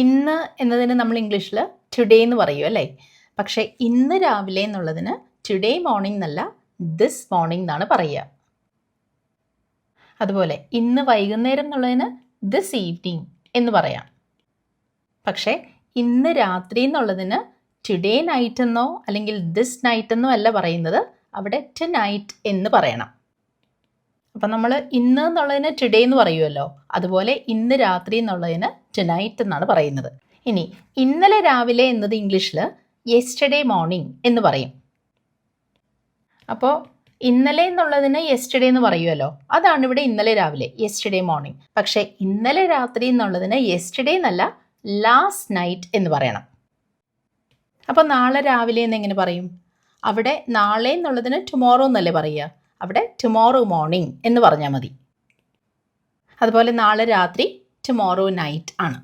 ഇന്ന് എന്നതിന് നമ്മൾ ഇംഗ്ലീഷിൽ ടുഡേ എന്ന് പറയും അല്ലേ? പക്ഷേ ഇന്ന് രാവിലെ എന്നുള്ളതിന് ടുഡേ മോർണിംഗ് എന്നല്ല, ദിസ് മോർണിംഗ് എന്നാണ് പറയുക. അതുപോലെ ഇന്ന് വൈകുന്നേരം എന്നുള്ളതിന് ദിസ് ഈവനിങ് എന്ന് പറയാം. പക്ഷേ ഇന്ന് രാത്രി എന്നുള്ളതിന് ടുഡേ നൈറ്റ് എന്നോ അല്ലെങ്കിൽ ദിസ് നൈറ്റ് എന്നോ അല്ല പറയുന്നത്, അവിടെ ടു നൈറ്റ് എന്ന് പറയണം. അപ്പം നമ്മൾ ഇന്ന് എന്നുള്ളതിന് ടുഡേ എന്ന് പറയുമല്ലോ, അതുപോലെ ഇന്ന് രാത്രി എന്നുള്ളതിന് ടു നൈറ്റ് എന്നാണ് പറയുന്നത്. ഇനി ഇന്നലെ രാവിലെ എന്നത് ഇംഗ്ലീഷിൽ യെസ്റ്റർഡേ മോർണിംഗ് എന്ന് പറയും. അപ്പോൾ ഇന്നലെ എന്നുള്ളതിന് യെസ്റ്റർഡേ എന്ന് പറയുമല്ലോ, അതാണ് ഇവിടെ ഇന്നലെ രാവിലെ, യെസ്റ്റർഡേ മോർണിംഗ്. പക്ഷേ ഇന്നലെ രാത്രി എന്നുള്ളതിന് യെസ്റ്റർഡേ എന്നല്ല, ലാസ്റ്റ് നൈറ്റ് എന്ന് പറയണം. അപ്പോൾ നാളെ രാവിലെ എന്ന് എങ്ങനെ പറയും? അവിടെ നാളെ എന്നുള്ളതിന് ടുമോറോ എന്നല്ലേ പറയുക, അവിടെ ടുമോറോ മോർണിംഗ് എന്ന് പറഞ്ഞാൽ മതി. അതുപോലെ നാളെ രാത്രി ടുമോറോ നൈറ്റ് ആണ്.